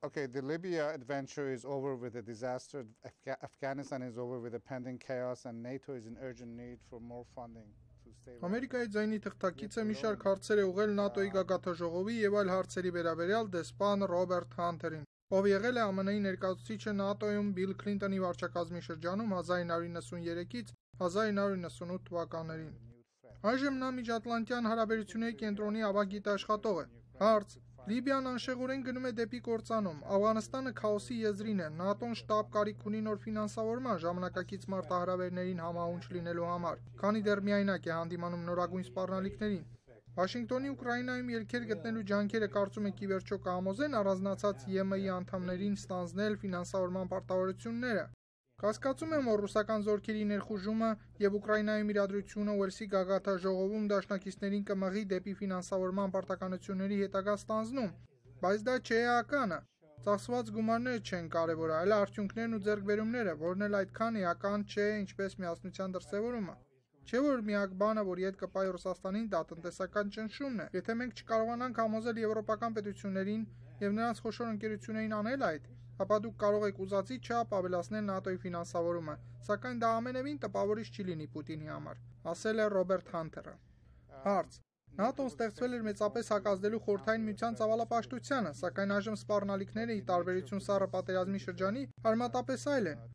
Okay, the Libya adventure is over with the disaster. Afghanistan is over with the pending chaos, and NATO is in urgent need for more funding to stay. Ամերիկայի ձայնի թղթակիցը մի շարք հարցեր է ուղղել ՆԱՏՕ-ի գագաթնաժողովի եւ այլ հարցերի վերաբերյալ դեսպան Ռոբերտ Հանթերին, ով եղել է ԱՄՆ-ի ներկայացուցիչը ՆԱՏՕ-ում Բիլ Քլինտոնի վարչակազմի շրջանում 1993-ից 1998 թվականներին։ Այժմ նա միջատլանտյան հարաբերությունների կենտրոնի ավագ գիտաշխատող է։ Հարց. Լիբիան անշեղորեն գնում է դեպի կործանում, Աֆղանստանը քաոսի եզրին է, ՆԱՏՕ-ն շտաբ կարիք ունի նոր ֆինանսավորման ժամանակակից մարտահրավերներին համահունչ լինելու համար, քանի դեռ միայնակ է հանդիմանում նորագույն սպառնալիքներին։ Վաշինգտոնի Ուկրաինայում ելքեր գտնելու ջանքերը կարծում եք ի վերջո կհամոզեն առանձնացած ԵՄ-ի անդամներին ստանձնել ֆինանսավորման պարտավորությունները։ Կասկածում եմ, որ ռուսական զորքերի ներխուժումը եւ Ուկրաինայում իրադրությունը Ուելսի գագաթնաժողովում դաշնակիցներին կմղի դեպի ֆինանսավորման պարտականությունների հետագա ստանձնում, բայց դա չէ։ Ծախսված գումարները չեն կարևորը, այլ արդյունքներն ու ձեռքբերումները, որն էլ այդքան էական չէ, ինչպես միասնության դրսևորումը։ Չէ՞ որ միակ բանը, որ իդ կպայի Ռուսաստանին, դա տնտեսական ճնշումն է։ Եթե մենք չկարողանանք համոզել եվրոպական պետություններին եւ նրանց խոշոր ընկերություններին անել այդ, ապա դուք կարող եք ուզածի չափ ավելացնել ՆԱՏՕ-ի ֆինանսավորումը, սակայն դա ամենևին տպավորիչ չի լինի Պուտինի համար, ասել է Ռոբերտ Հանթերը։ Հարց. ՆԱՏՕ-ն ստեղծվել էր մեծապես հակազդելու Խորհրդային Միության ծավալապաշտությանը, սակայն այժմ սպառնալիքները, ի տարբերություն Սառը պատերազմի շրջանի, արմատապես այլ են։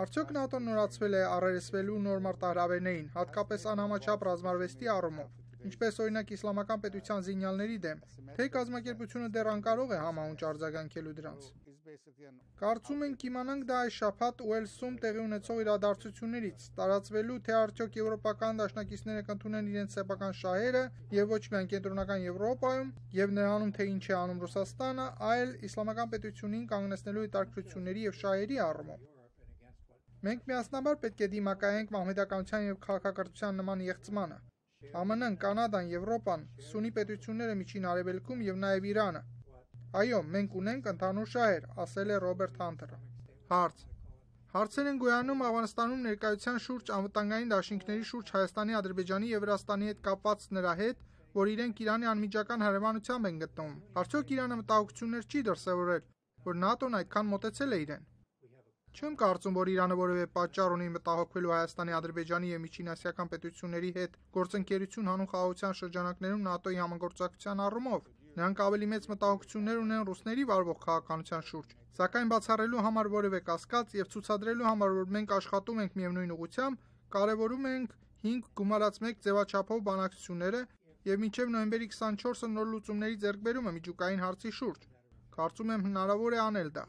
Արդյոք ՆԱՏՕ-ն նորացվել է առերեսվելու նոր մարտահրավերներին, հատկապես անհամաչափ ռազմարվեստի առումով, ինչպես օրինակ իսլամական պետության զինյալների դեմ, թե կազմակերպությունը դեռ անկարող է համահունչ արձագանքելու դրանց։ Կարծում ենք կիմանանք դա այս շաբաթ Ուելսում տեղի ունեցող իրադարձություններից, տարածվելու, թե արդյոք եվրոպական դաշնակիցները կընդունեն իրենց սեփական շահերը եւ ոչ միայն կենտրոնական Եվրոպայում, եւ նրանում թե ինչ է անում Ռուսաստանը, այլ իսլամական պետությունին կանգնեցնելու հետաքրքրությունների եւ շահերի առումով։ Մենք միասնաբար պետք է դիմակայենք մահմեդականության եւ քաղաքակրթության նման եղծմանը։ ԱՄՆ-ն, Կանադան, Եվրոպան, Սունի պետությունները Միջին Արևելքում եւ նաեւ Իրանը։ Այո, մենք ունենք ընդհանուր շահեր, ասել է Ռոբերտ Հանթերը։ Հարց. Հարցեր են գոյանում Աֆղանստանում ներկայության շուրջ անվտանգային դաշինքների շուրջ Հայաստանի, Ադրբեջանի եւ Վրաստանի հետ կապված նրա հետ, որ իրենք Իրանի անմիջական հարևանությամբ են գտնվում։ Արդյոք Իրանը մտահոգություններ չի դրսևորել, որ ՆԱՏՕ-ն այդքան մոտեցել է իրեն։ Չեմ կարծում, որ Իրանը որևէ պատճառ ունի մտահոգվելու Հայաստանի, Ադրբեջանի եւ Միջինասիական պետությունների հետ գործընկերություն հանուն խաղաղության շրջանակներում ՆԱՏՕ-ի համագործակցության առումով։ Նրանք ավելի մեծ մտահոգություններ ունեն ռուսների վարվող քաղաքականության շուրջ, սակայն բացառելու համար որևէ կասկած եւ ցուցադրելու համար, որ մենք աշխատում ենք միևնույն ուղղությամբ, կարևորում ենք 5 գումարած 1 ձևաչափով բանակցությունները եւ մինչեւ նոյեմբերի 24-ը նոր լուծումների ձեռքբերումը միջուկային հարցի շուրջ։ Կարծում եմ հնարավոր է անել դա։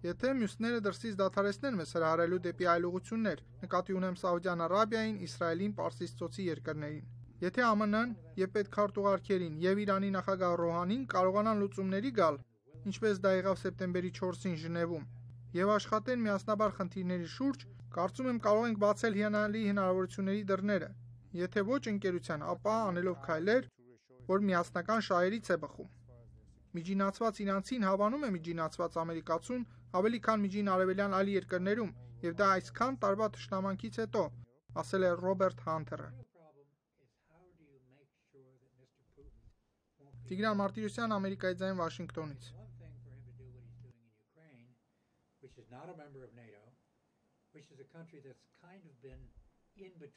Եթե մյուսները դրսից դադարեցնեն մեզ հրահրելու դեպի այլ ուղղություններ, նկատի ունեմ Սաուդյան Արաբիային, Իսրայելին, Պարսից ծոցի երկրներին։ Եթե ԱՄՆ-ն եւ պետքարտուղարքերին եւ Իրանի նախագահ Ռոհանին կարողանան լուծումների գալ, ինչպես դա եղավ սեպտեմբերի 4-ին Ժնևում, եւ աշխատեն միասնաբար խնդիրների շուրջ, կարծում եմ կարող ենք բացել հիանալի հնարավորությունների դռները։ Եթե ոչ ընկերության, ապա անելով քայլեր, որ միասնական շահերից է բխում։ Միջինացված իրանցին հավանում է միջինացված ամերիկացուն ավելի քան միջին արևելյան այլ երկրներում, եւ դա այսքան տարվա թշնամանքից հետո, ասել է Ռոբերտ Հանթերը։ Տիգրան Մարտիրոսյան, Ամերիկայի ձայն, Վաշինգտոնից։ Which is not a member of NATO, which is a country that's kind of been in between